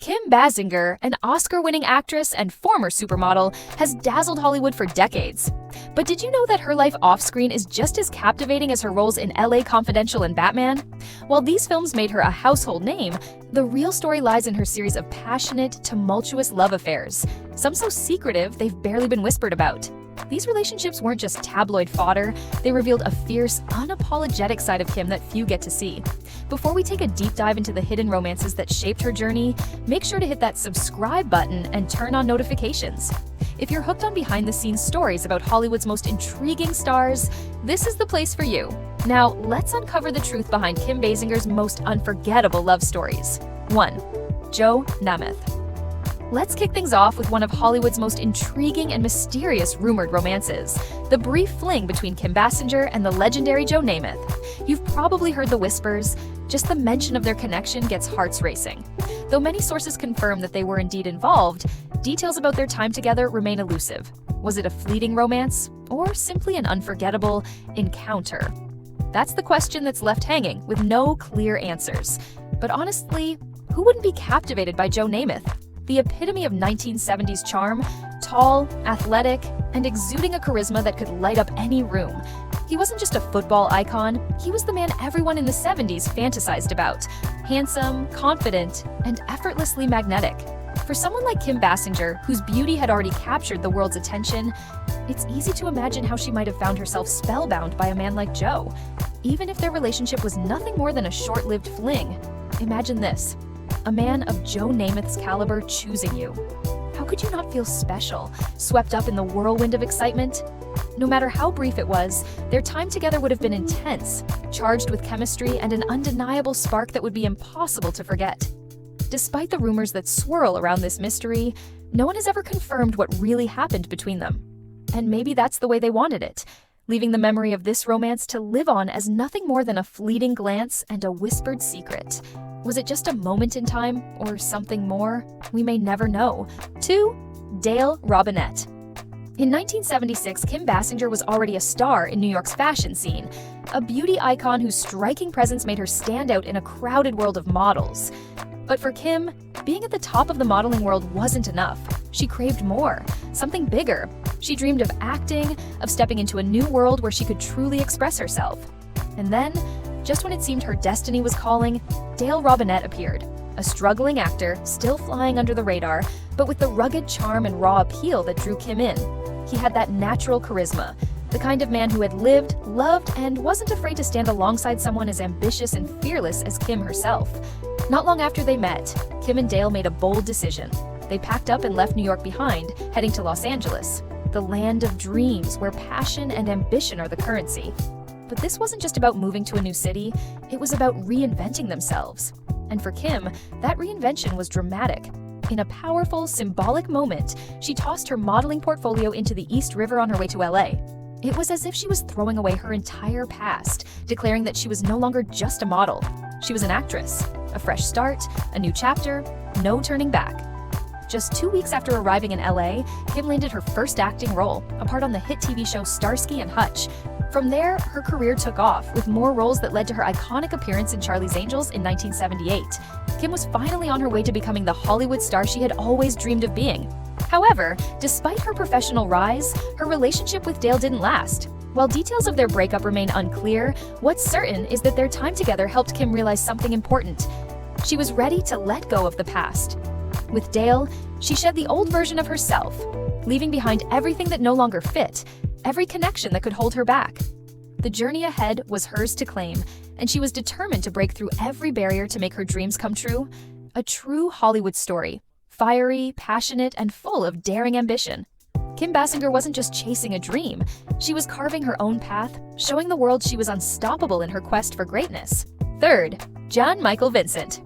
Kim Basinger, an Oscar-winning actress and former supermodel, has dazzled Hollywood for decades. But did you know that her life off-screen is just as captivating as her roles in LA Confidential and Batman? While these films made her a household name, the real story lies in her series of passionate, tumultuous love affairs, some so secretive they've barely been whispered about. These relationships weren't just tabloid fodder, they revealed a fierce, unapologetic side of Kim that few get to see. Before we take a deep dive into the hidden romances that shaped her journey, make sure to hit that subscribe button and turn on notifications. If you're hooked on behind-the-scenes stories about Hollywood's most intriguing stars, this is the place for you. Now, let's uncover the truth behind Kim Basinger's most unforgettable love stories. 1. Joe Namath. Let's kick things off with one of Hollywood's most intriguing and mysterious rumored romances, the brief fling between Kim Basinger and the legendary Joe Namath. You've probably heard the whispers, just the mention of their connection gets hearts racing. Though many sources confirm that they were indeed involved, details about their time together remain elusive. Was it a fleeting romance, or simply an unforgettable encounter? That's the question that's left hanging, with no clear answers. But honestly, who wouldn't be captivated by Joe Namath? The epitome of 1970s charm, tall, athletic, and exuding a charisma that could light up any room. He wasn't just a football icon, he was the man everyone in the 70s fantasized about. Handsome, confident, and effortlessly magnetic. For someone like Kim Basinger, whose beauty had already captured the world's attention, it's easy to imagine how she might have found herself spellbound by a man like Joe. Even if their relationship was nothing more than a short-lived fling. Imagine this. A man of Joe Namath's caliber choosing you. How could you not feel special, swept up in the whirlwind of excitement? No matter how brief it was, their time together would have been intense, charged with chemistry and an undeniable spark that would be impossible to forget. Despite the rumors that swirl around this mystery, no one has ever confirmed what really happened between them. And maybe that's the way they wanted it, leaving the memory of this romance to live on as nothing more than a fleeting glance and a whispered secret. Was it just a moment in time, or something more? We may never know. 2. Dale Robinette. In 1976, Kim Basinger was already a star in New York's fashion scene, a beauty icon whose striking presence made her stand out in a crowded world of models. But for Kim, being at the top of the modeling world wasn't enough. She craved more, something bigger. She dreamed of acting, of stepping into a new world where she could truly express herself. And then, just when it seemed her destiny was calling, Dale Robinette appeared, a struggling actor, still flying under the radar, but with the rugged charm and raw appeal that drew Kim in. He had that natural charisma, the kind of man who had lived, loved, and wasn't afraid to stand alongside someone as ambitious and fearless as Kim herself. Not long after they met, Kim and Dale made a bold decision. They packed up and left New York behind, heading to Los Angeles, the land of dreams where passion and ambition are the currency. But this wasn't just about moving to a new city, it was about reinventing themselves. And for Kim, that reinvention was dramatic. In a powerful, symbolic moment, she tossed her modeling portfolio into the East River on her way to LA. It was as if she was throwing away her entire past, declaring that she was no longer just a model. She was an actress. A fresh start, a new chapter, no turning back. Just 2 weeks after arriving in LA, Kim landed her first acting role, a part on the hit TV show Starsky and Hutch. From there, her career took off, with more roles that led to her iconic appearance in Charlie's Angels in 1978. Kim was finally on her way to becoming the Hollywood star she had always dreamed of being. However, despite her professional rise, her relationship with Dale didn't last. While details of their breakup remain unclear, what's certain is that their time together helped Kim realize something important. She was ready to let go of the past. With Dale, she shed the old version of herself, leaving behind everything that no longer fit, every connection that could hold her back. The journey ahead was hers to claim, and she was determined to break through every barrier to make her dreams come true. A true Hollywood story, fiery, passionate, and full of daring ambition. Kim Basinger wasn't just chasing a dream, she was carving her own path, showing the world she was unstoppable in her quest for greatness. 3. John Michael Vincent.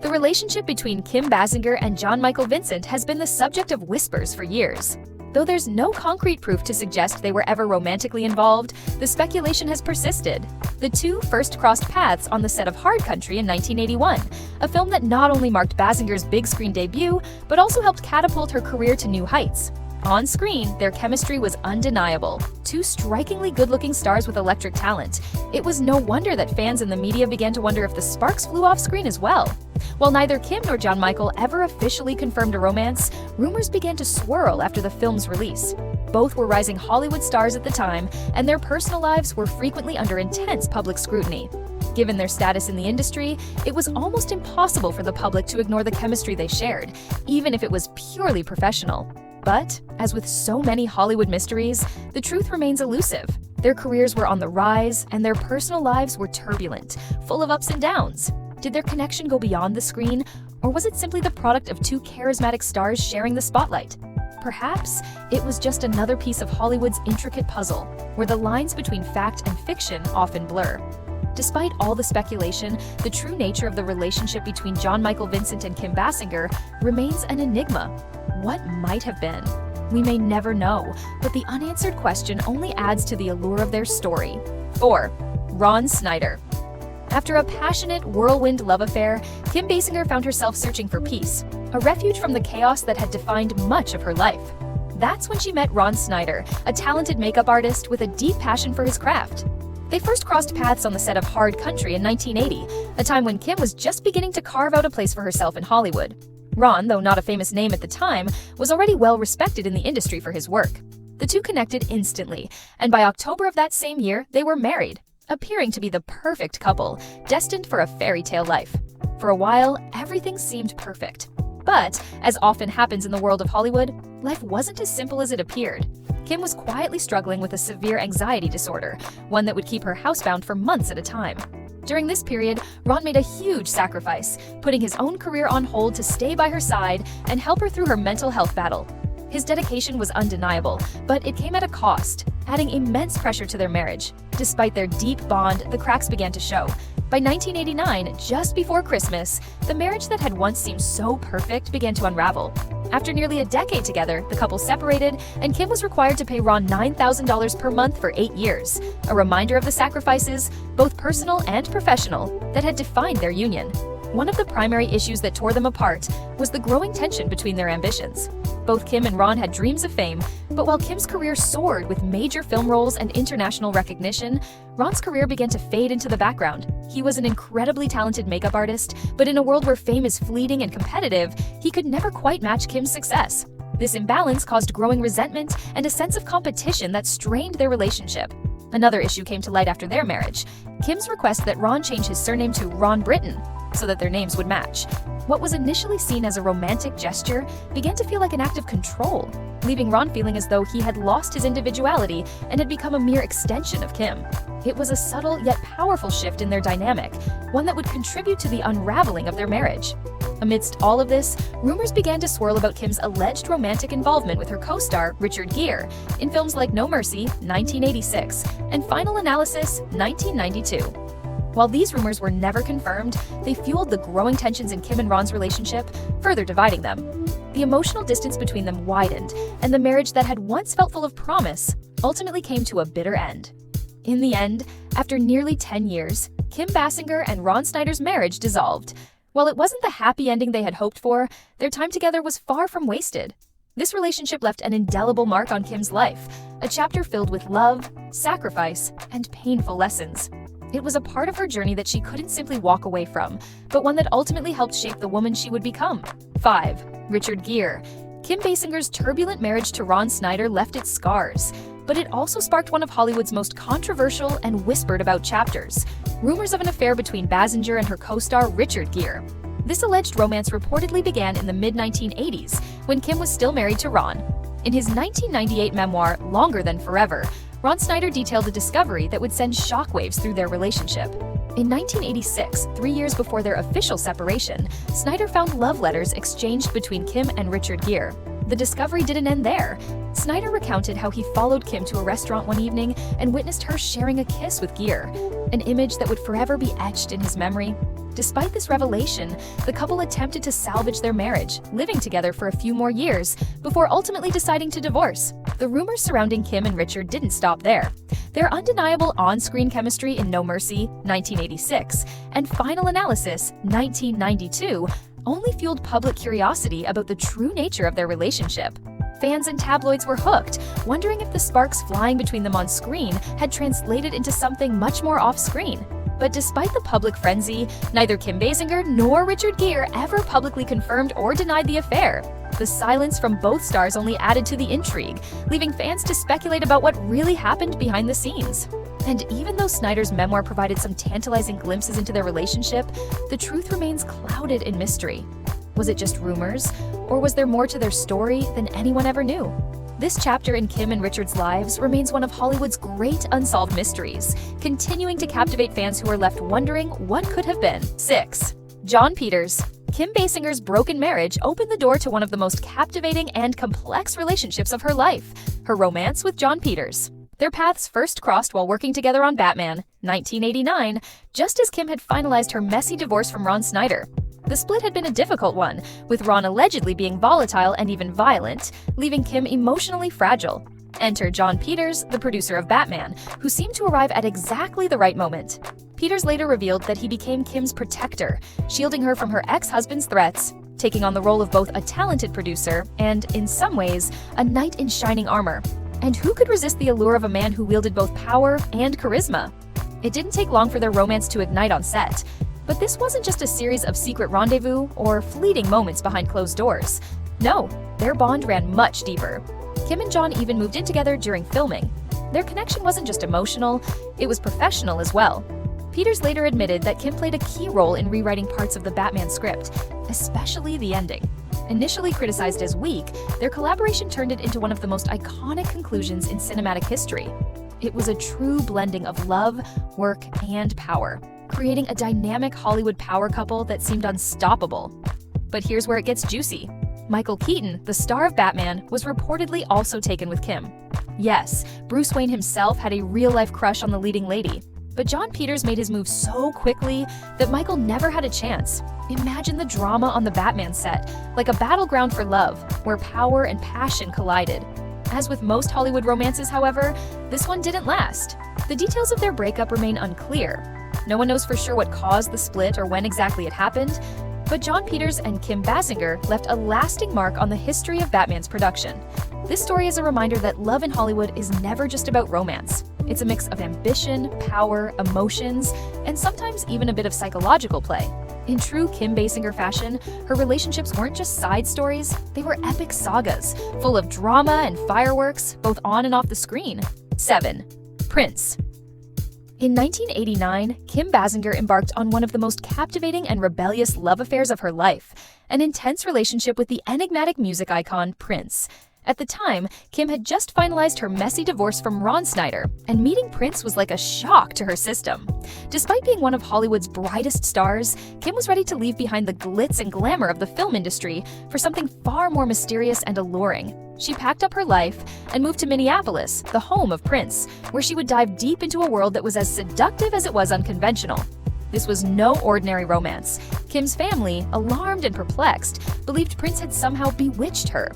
The relationship between Kim Basinger and John Michael Vincent has been the subject of whispers for years. Though there's no concrete proof to suggest they were ever romantically involved, the speculation has persisted. The two first crossed paths on the set of Hard Country in 1981, a film that not only marked Basinger's big screen debut, but also helped catapult her career to new heights. On screen, their chemistry was undeniable. Two strikingly good-looking stars with electric talent. It was no wonder that fans and the media began to wonder if the sparks flew off screen as well. While neither Kim nor John Michael ever officially confirmed a romance, rumors began to swirl after the film's release. Both were rising Hollywood stars at the time, and their personal lives were frequently under intense public scrutiny. Given their status in the industry, it was almost impossible for the public to ignore the chemistry they shared, even if it was purely professional. But, as with so many Hollywood mysteries, the truth remains elusive. Their careers were on the rise, and their personal lives were turbulent, full of ups and downs. Did their connection go beyond the screen, or was it simply the product of two charismatic stars sharing the spotlight? Perhaps it was just another piece of Hollywood's intricate puzzle, where the lines between fact and fiction often blur. Despite all the speculation, the true nature of the relationship between John Michael Vincent and Kim Basinger remains an enigma. What might have been? We may never know, but the unanswered question only adds to the allure of their story. 4. Ron Snyder. After a passionate, whirlwind love affair, Kim Basinger found herself searching for peace, a refuge from the chaos that had defined much of her life. That's when she met Ron Snyder, a talented makeup artist with a deep passion for his craft. They first crossed paths on the set of Hard Country in 1980, a time when Kim was just beginning to carve out a place for herself in Hollywood. Ron, though not a famous name at the time, was already well respected in the industry for his work. The two connected instantly, and by October of that same year, they were married, appearing to be the perfect couple, destined for a fairy tale life. For a while, everything seemed perfect. But, as often happens in the world of Hollywood, life wasn't as simple as it appeared. Kim was quietly struggling with a severe anxiety disorder, one that would keep her housebound for months at a time. During this period, Ron made a huge sacrifice, putting his own career on hold to stay by her side and help her through her mental health battle. His dedication was undeniable, but it came at a cost, adding immense pressure to their marriage. Despite their deep bond, the cracks began to show. By 1989, just before Christmas, the marriage that had once seemed so perfect began to unravel. After nearly a decade together, the couple separated, and Kim was required to pay Ron $9,000 per month for 8 years, a reminder of the sacrifices, both personal and professional, that had defined their union. One of the primary issues that tore them apart was the growing tension between their ambitions. Both Kim and Ron had dreams of fame, but while Kim's career soared with major film roles and international recognition, Ron's career began to fade into the background. He was an incredibly talented makeup artist, but in a world where fame is fleeting and competitive, he could never quite match Kim's success. This imbalance caused growing resentment and a sense of competition that strained their relationship. Another issue came to light after their marriage: Kim's request that Ron change his surname to Ron Britton, so that their names would match. What was initially seen as a romantic gesture began to feel like an act of control, leaving Ron feeling as though he had lost his individuality and had become a mere extension of Kim. It was a subtle yet powerful shift in their dynamic, one that would contribute to the unraveling of their marriage. Amidst all of this, rumors began to swirl about Kim's alleged romantic involvement with her co-star, Richard Gere, in films like No Mercy, 1986, and Final Analysis, 1992. While these rumors were never confirmed, they fueled the growing tensions in Kim and Ron's relationship, further dividing them. The emotional distance between them widened, and the marriage that had once felt full of promise ultimately came to a bitter end. In the end, after nearly 10 years, Kim Basinger and Ron Snyder's marriage dissolved. While it wasn't the happy ending they had hoped for, their time together was far from wasted. This relationship left an indelible mark on Kim's life, a chapter filled with love, sacrifice, and painful lessons. It was a part of her journey that she couldn't simply walk away from, but one that ultimately helped shape the woman she would become. 5. Richard Gere. Kim Basinger's turbulent marriage to Ron Snyder left its scars, but it also sparked one of Hollywood's most controversial and whispered about chapters: rumors of an affair between Basinger and her co-star Richard Gere. This alleged romance reportedly began in the mid-1980s, when Kim was still married to Ron. In his 1998 memoir, Longer Than Forever, Ron Snyder detailed a discovery that would send shockwaves through their relationship. In 1986, 3 years before their official separation, Snyder found love letters exchanged between Kim and Richard Gere. The discovery didn't end there. Snyder recounted how he followed Kim to a restaurant one evening and witnessed her sharing a kiss with Gere, an image that would forever be etched in his memory. Despite this revelation, the couple attempted to salvage their marriage, living together for a few more years, before ultimately deciding to divorce. The rumors surrounding Kim and Richard didn't stop there. Their undeniable on-screen chemistry in No Mercy, 1986, and Final Analysis, 1992, only fueled public curiosity about the true nature of their relationship. Fans and tabloids were hooked, wondering if the sparks flying between them on screen had translated into something much more off-screen. But despite the public frenzy, neither Kim Basinger nor Richard Gere ever publicly confirmed or denied the affair. The silence from both stars only added to the intrigue, leaving fans to speculate about what really happened behind the scenes. And even though Snyder's memoir provided some tantalizing glimpses into their relationship, the truth remains clouded in mystery. Was it just rumors, or was there more to their story than anyone ever knew? This chapter in Kim and Richard's lives remains one of Hollywood's great unsolved mysteries, continuing to captivate fans who are left wondering what could have been. 6. Jon Peters. Kim Basinger's broken marriage opened the door to one of the most captivating and complex relationships of her life, her romance with Jon Peters. Their paths first crossed while working together on Batman, 1989, just as Kim had finalized her messy divorce from Ron Snyder. The split had been a difficult one, with Ron allegedly being volatile and even violent, leaving Kim emotionally fragile. Enter Jon Peters, the producer of Batman, who seemed to arrive at exactly the right moment. Peters later revealed that he became Kim's protector, shielding her from her ex-husband's threats, taking on the role of both a talented producer and, in some ways, a knight in shining armor. And who could resist the allure of a man who wielded both power and charisma? It didn't take long for their romance to ignite on set. But this wasn't just a series of secret rendezvous or fleeting moments behind closed doors. No, their bond ran much deeper. Kim and Jon even moved in together during filming. Their connection wasn't just emotional, it was professional as well. Peters later admitted that Kim played a key role in rewriting parts of the Batman script, especially the ending. Initially criticized as weak, their collaboration turned it into one of the most iconic conclusions in cinematic history. It was a true blending of love, work, and power, creating a dynamic Hollywood power couple that seemed unstoppable. But here's where it gets juicy. Michael Keaton, the star of Batman, was reportedly also taken with Kim. Yes, Bruce Wayne himself had a real-life crush on the leading lady, but Jon Peters made his move so quickly that Michael never had a chance. Imagine the drama on the Batman set, like a battleground for love, where power and passion collided. As with most Hollywood romances, however, this one didn't last. The details of their breakup remain unclear. No one knows for sure what caused the split or when exactly it happened, but Jon Peters and Kim Basinger left a lasting mark on the history of Batman's production. This story is a reminder that love in Hollywood is never just about romance. It's a mix of ambition, power, emotions, and sometimes even a bit of psychological play. In true Kim Basinger fashion, her relationships weren't just side stories, they were epic sagas, full of drama and fireworks, both on and off the screen. 7. Prince. In 1989, Kim Basinger embarked on one of the most captivating and rebellious love affairs of her life, an intense relationship with the enigmatic music icon Prince. At the time, Kim had just finalized her messy divorce from Ron Snyder, and meeting Prince was like a shock to her system. Despite being one of Hollywood's brightest stars, Kim was ready to leave behind the glitz and glamour of the film industry for something far more mysterious and alluring. She packed up her life and moved to Minneapolis, the home of Prince, where she would dive deep into a world that was as seductive as it was unconventional. This was no ordinary romance. Kim's family, alarmed and perplexed, believed Prince had somehow bewitched her.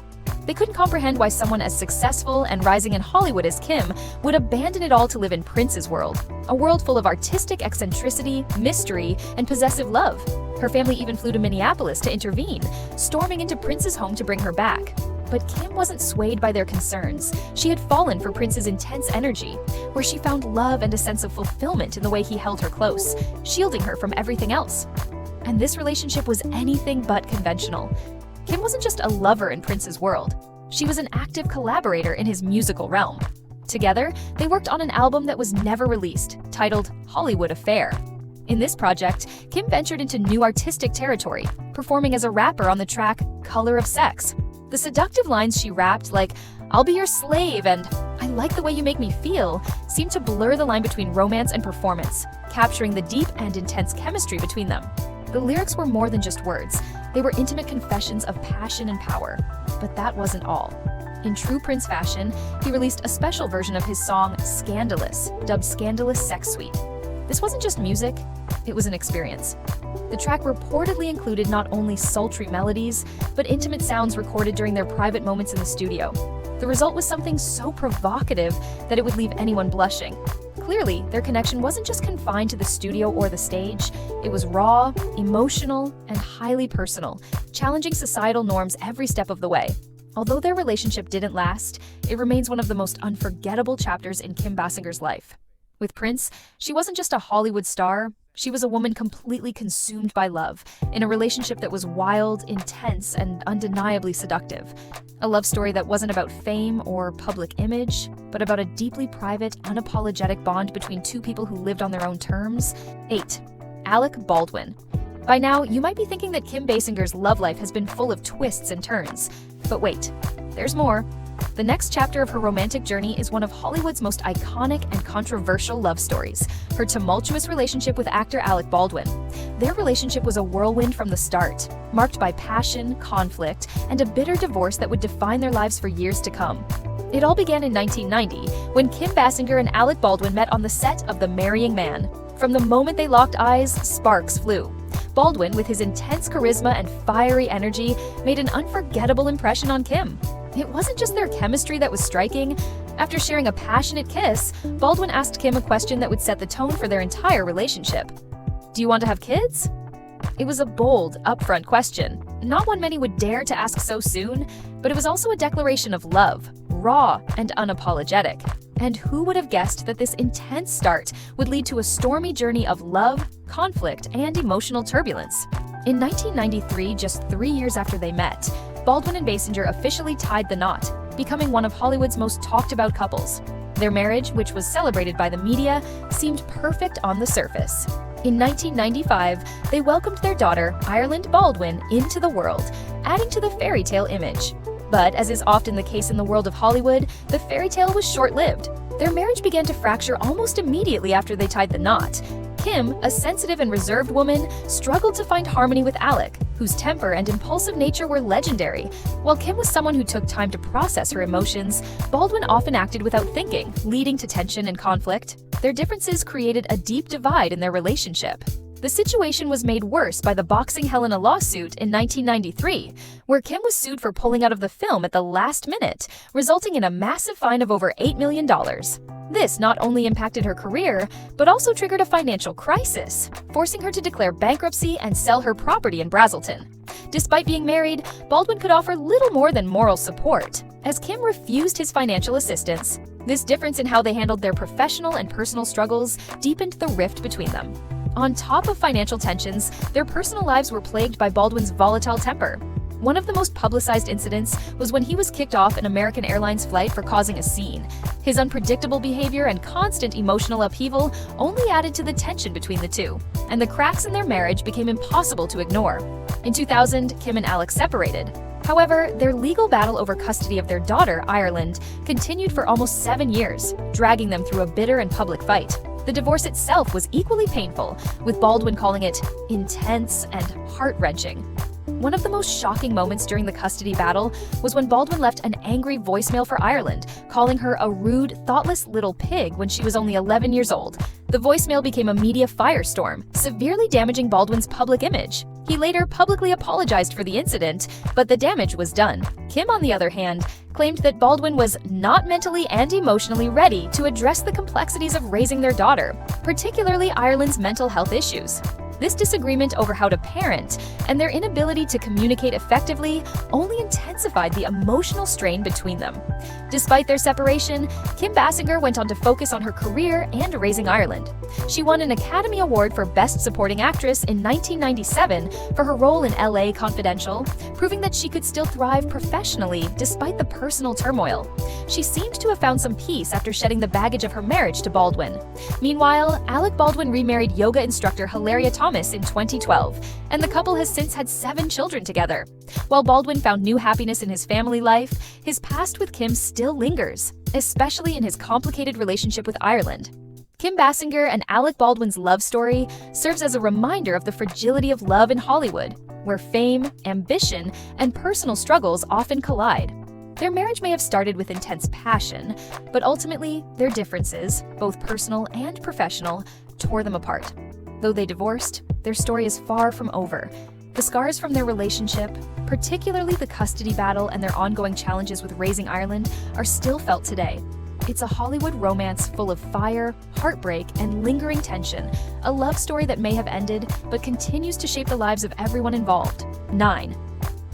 They couldn't comprehend why someone as successful and rising in Hollywood as Kim would abandon it all to live in Prince's world, a world full of artistic eccentricity, mystery, and possessive love. Her family even flew to Minneapolis to intervene, storming into Prince's home to bring her back. But Kim wasn't swayed by their concerns. She had fallen for Prince's intense energy, where she found love and a sense of fulfillment in the way he held her close, shielding her from everything else. And this relationship was anything but conventional. Kim wasn't just a lover in Prince's world. She was an active collaborator in his musical realm. Together, they worked on an album that was never released, titled Hollywood Affair. In this project, Kim ventured into new artistic territory, performing as a rapper on the track Color of Sex. The seductive lines she rapped, like, "I'll be your slave" and "I like the way you make me feel," seemed to blur the line between romance and performance, capturing the deep and intense chemistry between them. The lyrics were more than just words. They were intimate confessions of passion and power. But that wasn't all. In true Prince fashion, he released a special version of his song Scandalous, dubbed Scandalous Sex Suite. This wasn't just music, it was an experience. The track reportedly included not only sultry melodies, but intimate sounds recorded during their private moments in the studio. The result was something so provocative that it would leave anyone blushing. Clearly, their connection wasn't just confined to the studio or the stage. It was raw, emotional, and highly personal, challenging societal norms every step of the way. Although their relationship didn't last, it remains one of the most unforgettable chapters in Kim Basinger's life. With Prince, she wasn't just a Hollywood star, she was a woman completely consumed by love, in a relationship that was wild, intense, and undeniably seductive. A love story that wasn't about fame or public image, but about a deeply private, unapologetic bond between two people who lived on their own terms. 8. Alec Baldwin. By now, you might be thinking that Kim Basinger's love life has been full of twists and turns. But wait, there's more. The next chapter of her romantic journey is one of Hollywood's most iconic and controversial love stories, her tumultuous relationship with actor Alec Baldwin. Their relationship was a whirlwind from the start, marked by passion, conflict, and a bitter divorce that would define their lives for years to come. It all began in 1990, when Kim Basinger and Alec Baldwin met on the set of The Marrying Man. From the moment they locked eyes, sparks flew. Baldwin, with his intense charisma and fiery energy, made an unforgettable impression on Kim. It wasn't just their chemistry that was striking. After sharing a passionate kiss, Baldwin asked Kim a question that would set the tone for their entire relationship. "Do you want to have kids?" It was a bold, upfront question, not one many would dare to ask so soon, but it was also a declaration of love, raw and unapologetic. And who would have guessed that this intense start would lead to a stormy journey of love, conflict, and emotional turbulence? In 1993, just 3 years after they met, Baldwin and Basinger officially tied the knot, becoming one of Hollywood's most talked about couples. Their marriage, which was celebrated by the media, seemed perfect on the surface. In 1995, they welcomed their daughter, Ireland Baldwin, into the world, adding to the fairy tale image. But as is often the case in the world of Hollywood, the fairy tale was short-lived. Their marriage began to fracture almost immediately after they tied the knot. Kim, a sensitive and reserved woman, struggled to find harmony with Alec, whose temper and impulsive nature were legendary. While Kim was someone who took time to process her emotions, Baldwin often acted without thinking, leading to tension and conflict. Their differences created a deep divide in their relationship. The situation was made worse by the Boxing Helena lawsuit in 1993, where Kim was sued for pulling out of the film at the last minute, resulting in a massive fine of over $8 million. This not only impacted her career, but also triggered a financial crisis, forcing her to declare bankruptcy and sell her property in Brazelton. Despite being married, Baldwin could offer little more than moral support, as Kim refused his financial assistance. This difference in how they handled their professional and personal struggles deepened the rift between them. On top of financial tensions, their personal lives were plagued by Baldwin's volatile temper. One of the most publicized incidents was when he was kicked off an American Airlines flight for causing a scene. His unpredictable behavior and constant emotional upheaval only added to the tension between the two, and the cracks in their marriage became impossible to ignore. In 2000, Kim and Alec separated. However, their legal battle over custody of their daughter, Ireland, continued for almost 7 years, dragging them through a bitter and public fight. The divorce itself was equally painful, with Baldwin calling it intense and heart-wrenching. One of the most shocking moments during the custody battle was when Baldwin left an angry voicemail for Ireland, calling her a rude, thoughtless little pig when she was only 11 years old. The voicemail became a media firestorm, severely damaging Baldwin's public image. He later publicly apologized for the incident, but the damage was done. Kim, on the other hand, claimed that Baldwin was not mentally and emotionally ready to address the complexities of raising their daughter, particularly Ireland's mental health issues. This disagreement over how to parent and their inability to communicate effectively only intensified the emotional strain between them. Despite their separation, Kim Basinger went on to focus on her career and raising Ireland. She won an Academy Award for Best Supporting Actress in 1997 for her role in LA Confidential, proving that she could still thrive professionally despite the personal turmoil. She seemed to have found some peace after shedding the baggage of her marriage to Baldwin. Meanwhile, Alec Baldwin remarried yoga instructor Hilaria Thomas in 2012, and the couple has since had 7 children together. While Baldwin found new happiness in his family life, his past with Kim still lingers, especially in his complicated relationship with Ireland. Kim Basinger and Alec Baldwin's love story serves as a reminder of the fragility of love in Hollywood, where fame, ambition, and personal struggles often collide. Their marriage may have started with intense passion, but ultimately, their differences, both personal and professional, tore them apart. Though they divorced, their story is far from over. The scars from their relationship, particularly the custody battle and their ongoing challenges with raising Ireland, are still felt today. It's a Hollywood romance full of fire, heartbreak, and lingering tension, a love story that may have ended, but continues to shape the lives of everyone involved. 9.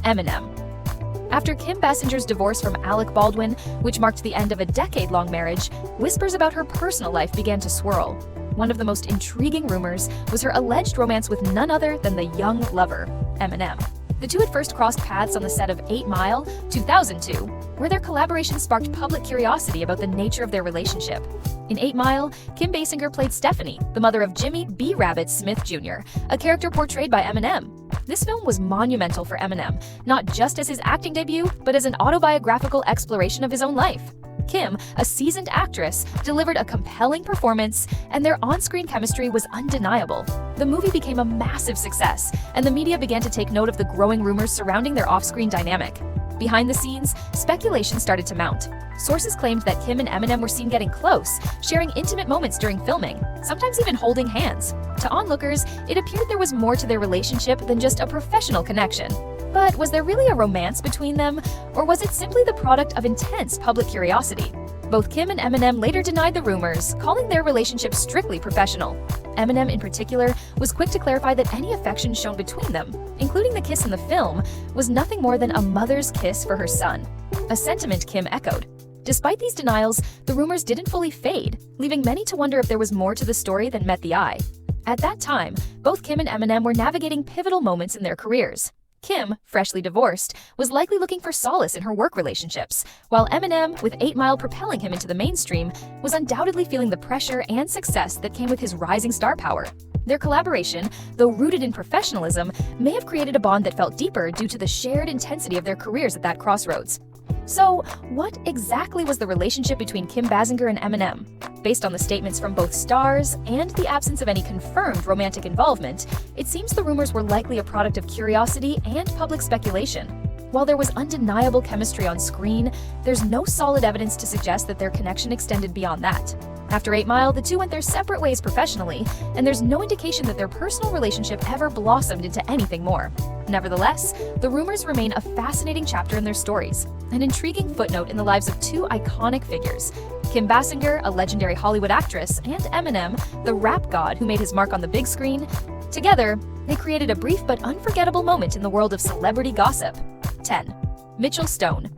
Eminem. After Kim Basinger's divorce from Alec Baldwin, which marked the end of a decade-long marriage, whispers about her personal life began to swirl. One of the most intriguing rumors was her alleged romance with none other than the young lover, Eminem. The two had first crossed paths on the set of 8 Mile, 2002, where their collaboration sparked public curiosity about the nature of their relationship. In 8 Mile, Kim Basinger played Stephanie, the mother of Jimmy B. Rabbit Smith Jr., a character portrayed by Eminem. This film was monumental for Eminem, not just as his acting debut, but as an autobiographical exploration of his own life. Kim, a seasoned actress, delivered a compelling performance, and their on-screen chemistry was undeniable. The movie became a massive success, and the media began to take note of the growing rumors surrounding their off-screen dynamic. Behind the scenes, speculation started to mount. Sources claimed that Kim and Eminem were seen getting close, sharing intimate moments during filming, sometimes even holding hands. To onlookers, it appeared there was more to their relationship than just a professional connection. But was there really a romance between them, or was it simply the product of intense public curiosity? Both Kim and Eminem later denied the rumors, calling their relationship strictly professional. Eminem, in particular, was quick to clarify that any affection shown between them, including the kiss in the film, was nothing more than a mother's kiss for her son, a sentiment Kim echoed. Despite these denials, the rumors didn't fully fade, leaving many to wonder if there was more to the story than met the eye. At that time, both Kim and Eminem were navigating pivotal moments in their careers. Kim, freshly divorced, was likely looking for solace in her work relationships, while Eminem, with 8 Mile propelling him into the mainstream, was undoubtedly feeling the pressure and success that came with his rising star power. Their collaboration, though rooted in professionalism, may have created a bond that felt deeper due to the shared intensity of their careers at that crossroads. So, what exactly was the relationship between Kim Basinger and Eminem? Based on the statements from both stars and the absence of any confirmed romantic involvement, it seems the rumors were likely a product of curiosity and public speculation. While there was undeniable chemistry on screen, there's no solid evidence to suggest that their connection extended beyond that. After 8 Mile, the two went their separate ways professionally, and there's no indication that their personal relationship ever blossomed into anything more. Nevertheless, the rumors remain a fascinating chapter in their stories, an intriguing footnote in the lives of two iconic figures: Kim Basinger, a legendary Hollywood actress, and Eminem, the rap god who made his mark on the big screen. Together, they created a brief but unforgettable moment in the world of celebrity gossip. 10. Mitchell Stone.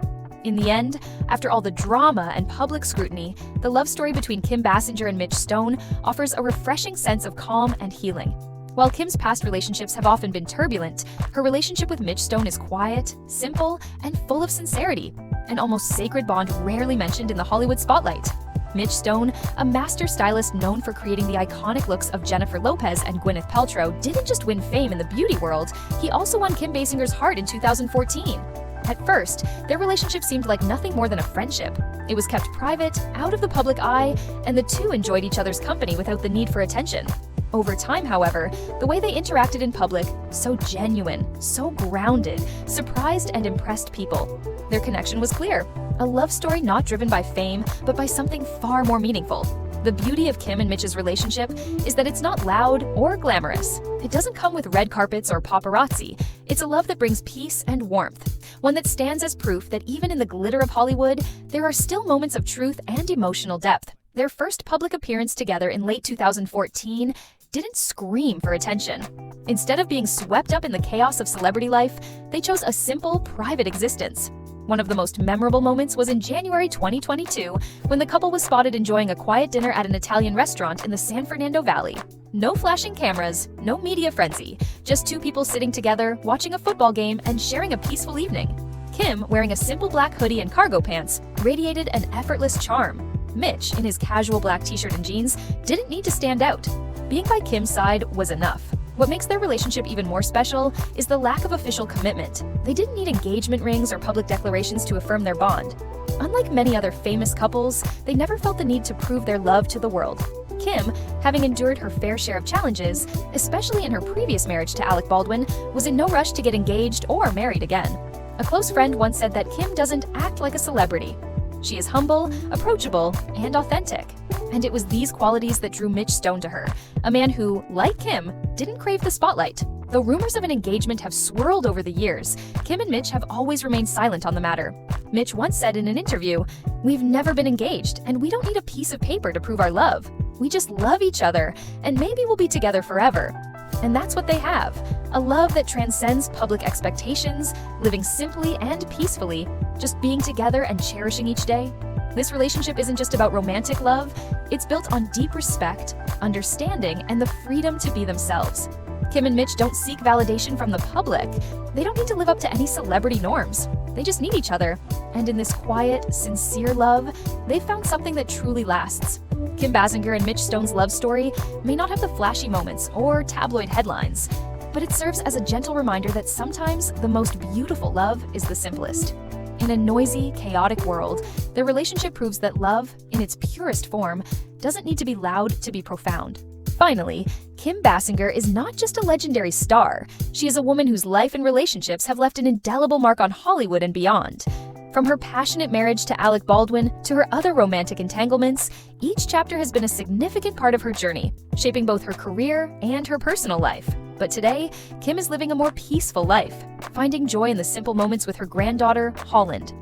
In the end, after all the drama and public scrutiny, the love story between Kim Basinger and Mitch Stone offers a refreshing sense of calm and healing. While Kim's past relationships have often been turbulent, her relationship with Mitch Stone is quiet, simple, and full of sincerity, an almost sacred bond rarely mentioned in the Hollywood spotlight. Mitch Stone, a master stylist known for creating the iconic looks of Jennifer Lopez and Gwyneth Paltrow, didn't just win fame in the beauty world, he also won Kim Basinger's heart in 2014. At first, their relationship seemed like nothing more than a friendship. It was kept private, out of the public eye, and the two enjoyed each other's company without the need for attention. Over time, however, the way they interacted in public, so genuine, so grounded, surprised and impressed people. Their connection was clear, a love story not driven by fame, but by something far more meaningful. The beauty of Kim and Mitch's relationship is that it's not loud or glamorous. It doesn't come with red carpets or paparazzi. It's a love that brings peace and warmth, one that stands as proof that even in the glitter of Hollywood, there are still moments of truth and emotional depth. Their first public appearance together in late 2014 didn't scream for attention. Instead of being swept up in the chaos of celebrity life, they chose a simple, private existence. One of the most memorable moments was in January 2022, when the couple was spotted enjoying a quiet dinner at an Italian restaurant in the San Fernando Valley. No flashing cameras, no media frenzy, just two people sitting together, watching a football game, and sharing a peaceful evening. Kim, wearing a simple black hoodie and cargo pants, radiated an effortless charm. Mitch, in his casual black t-shirt and jeans, didn't need to stand out. Being by Kim's side was enough. What makes their relationship even more special is the lack of official commitment. They didn't need engagement rings or public declarations to affirm their bond. Unlike many other famous couples, they never felt the need to prove their love to the world. Kim, having endured her fair share of challenges, especially in her previous marriage to Alec Baldwin, was in no rush to get engaged or married again. A close friend once said that Kim doesn't act like a celebrity. She is humble, approachable, and authentic. And it was these qualities that drew Mitch Stone to her, a man who, like Kim, didn't crave the spotlight. Though rumors of an engagement have swirled over the years, Kim and Mitch have always remained silent on the matter. Mitch once said in an interview, "We've never been engaged, and we don't need a piece of paper to prove our love. We just love each other, and maybe we'll be together forever." And that's what they have, a love that transcends public expectations, living simply and peacefully, just being together and cherishing each day. This relationship isn't just about romantic love, it's built on deep respect, understanding, and the freedom to be themselves. Kim and Mitch don't seek validation from the public. They don't need to live up to any celebrity norms. They just need each other. And in this quiet, sincere love, they've found something that truly lasts. Kim Basinger and Mitch Stone's love story may not have the flashy moments or tabloid headlines, but it serves as a gentle reminder that sometimes the most beautiful love is the simplest. In a noisy, chaotic world, their relationship proves that love, in its purest form, doesn't need to be loud to be profound. Finally, Kim Basinger is not just a legendary star. She is a woman whose life and relationships have left an indelible mark on Hollywood and beyond. From her passionate marriage to Alec Baldwin to her other romantic entanglements, each chapter has been a significant part of her journey, shaping both her career and her personal life. But today, Kim is living a more peaceful life, finding joy in the simple moments with her granddaughter, Holland.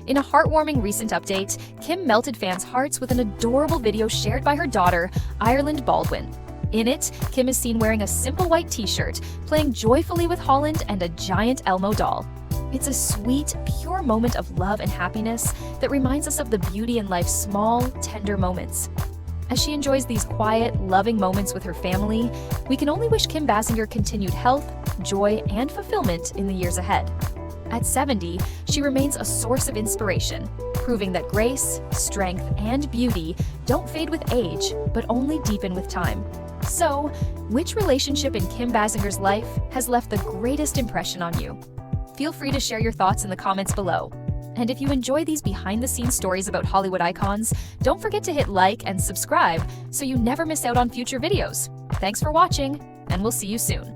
In a heartwarming recent update, Kim melted fans' hearts with an adorable video shared by her daughter, Ireland Baldwin. In it, Kim is seen wearing a simple white t-shirt, playing joyfully with Holland and a giant Elmo doll. It's a sweet, pure moment of love and happiness that reminds us of the beauty in life's small, tender moments. As she enjoys these quiet, loving moments with her family, we can only wish Kim Basinger continued health, joy, and fulfillment in the years ahead. At 70, she remains a source of inspiration, proving that grace, strength, and beauty don't fade with age, but only deepen with time. So, which relationship in Kim Basinger's life has left the greatest impression on you? Feel free to share your thoughts in the comments below. And if you enjoy these behind-the-scenes stories about Hollywood icons, don't forget to hit like and subscribe so you never miss out on future videos. Thanks for watching, and we'll see you soon.